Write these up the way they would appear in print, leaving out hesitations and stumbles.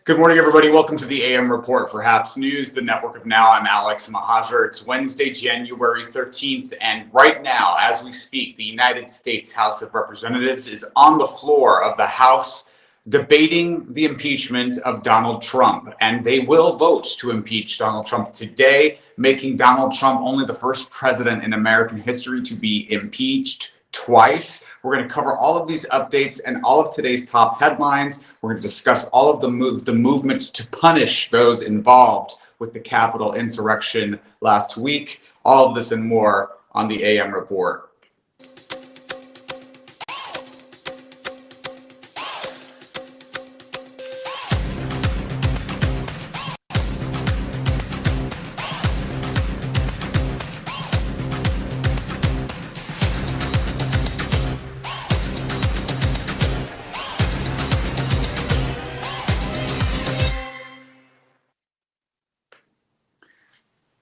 Good morning, everybody. Welcome to the AM Report for Haps News, the network of now. I'm Alex Mahajer. It's Wednesday, January 13th, and right now, as we speak, the United States House of Representatives is on the floor of the House debating the impeachment of Donald Trump, and they will vote to impeach Donald Trump today, making Donald Trump only the first president in American history to be impeached twice. We're going to cover all of these updates and all of today's top headlines. We're going to discuss all of the movement to punish those involved with the Capitol insurrection last week. All of this and more on the AM Report.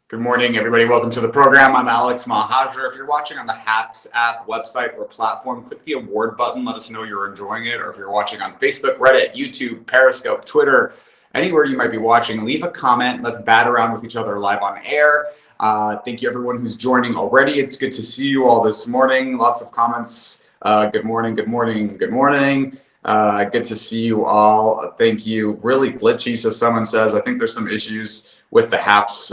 Good morning, everybody. Welcome to the program. I'm Alex Mahajer. If you're watching on the Haps app, website, or platform, click the award button. Let us know you're enjoying it. Or if you're watching on Facebook, Reddit, YouTube, Periscope, Twitter, anywhere you might be watching, leave a comment. Let's bat around with each other live on air. Thank you, everyone who's joining already. It's good to see you all this morning. Lots of comments. Good morning, good morning, good morning. Good to see you all. Thank you. Really glitchy, so someone says. I think there's some issues with the Haps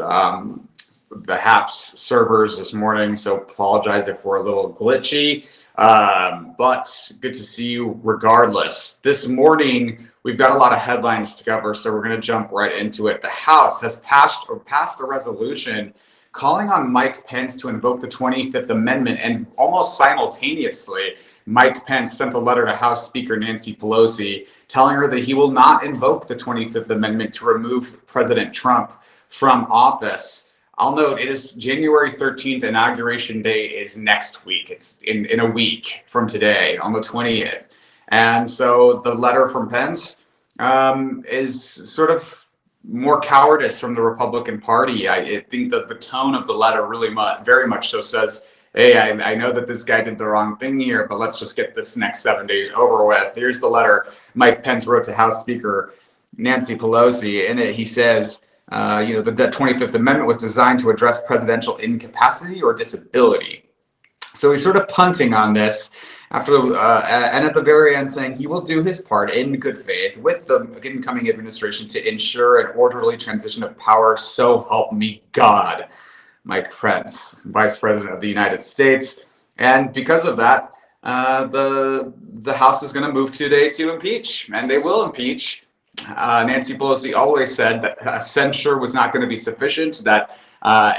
servers this morning, so apologize if we're a little glitchy, but good to see you regardless. This morning we've got a lot of headlines to cover, so we're going to jump right into it. The House has passed a resolution calling on Mike Pence to invoke the 25th Amendment, and almost simultaneously Mike Pence sent a letter to House Speaker Nancy Pelosi telling her that he will not invoke the 25th Amendment to remove President Trump from office. I'll note it is January 13th. Inauguration Day is next week. It's in a week from today, on the 20th. And so the letter from Pence is sort of more cowardice from the Republican Party. I think that the tone of the letter really very much so says, hey, I know that this guy did the wrong thing here, but let's just get this next 7 days over with. Here's the letter Mike Pence wrote to House Speaker Nancy Pelosi. In it, he says, the 25th Amendment was designed to address presidential incapacity or disability. So he's sort of punting on this and at the very end saying he will do his part in good faith with the incoming administration to ensure an orderly transition of power. So help me God. Mike Pence, Vice President of the United States. And because of that, the House is going to move today to impeach, and they will impeach. Nancy Pelosi always said that censure was not going to be sufficient, that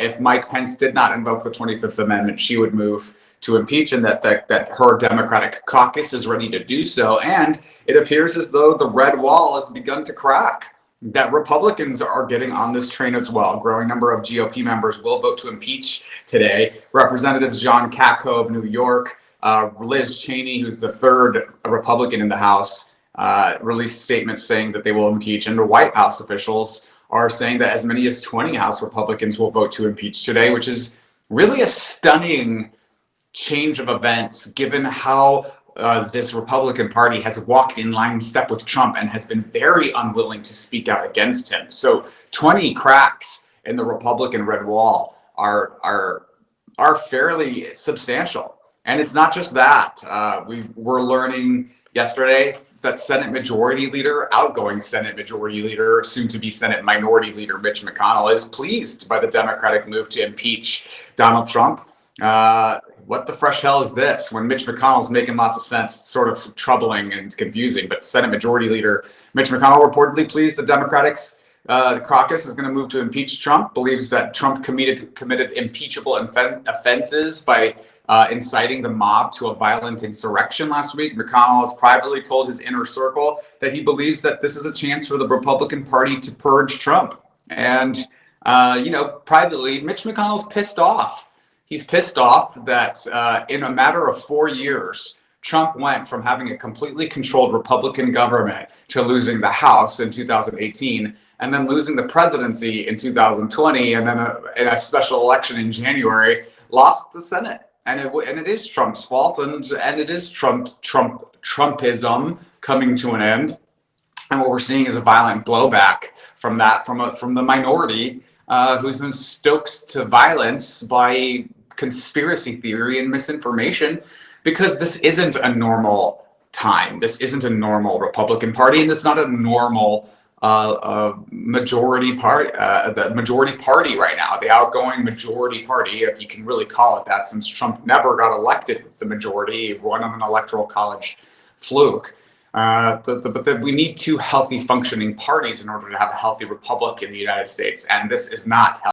if Mike Pence did not invoke the 25th Amendment, she would move to impeach, and that her Democratic caucus is ready to do so. And it appears as though the red wall has begun to crack, that Republicans are getting on this train as well. A growing number of GOP members will vote to impeach today. Representatives John Katko of New York, Liz Cheney, who's the third Republican in the House, released statements saying that they will impeach, and the White House officials are saying that as many as 20 House Republicans will vote to impeach today, which is really a stunning change of events given how this Republican Party has walked in line step with Trump and has been very unwilling to speak out against him. So 20 cracks in the Republican red wall are fairly substantial. And it's not just that. We're learning yesterday that outgoing Senate Majority Leader, soon to be Senate Minority Leader Mitch McConnell, is pleased by the Democratic move to impeach Donald Trump. What the fresh hell is this? When Mitch McConnell's making lots of sense, sort of troubling and confusing. But Senate Majority Leader Mitch McConnell reportedly pleased the Democrats. The caucus is going to move to impeach Trump, believes that Trump committed impeachable offenses by inciting the mob to a violent insurrection last week. McConnell has privately told his inner circle that he believes that this is a chance for the Republican Party to purge Trump. And, privately, Mitch McConnell's pissed off. He's pissed off that in a matter of 4 years, Trump went from having a completely controlled Republican government to losing the House in 2018, and then losing the presidency in 2020, and then in a special election in January, lost the Senate. And it is Trump's fault, and it is Trumpism coming to an end. And what we're seeing is a violent blowback from that, from the minority who's been stoked to violence by conspiracy theory and misinformation, because this isn't a normal time. This isn't a normal Republican Party, and this is not a normal majority party, the majority party right now, the outgoing majority party, if you can really call it that, since Trump never got elected with the majority, he won on an electoral college fluke. But we need two healthy functioning parties in order to have a healthy republic in the United States, and this is not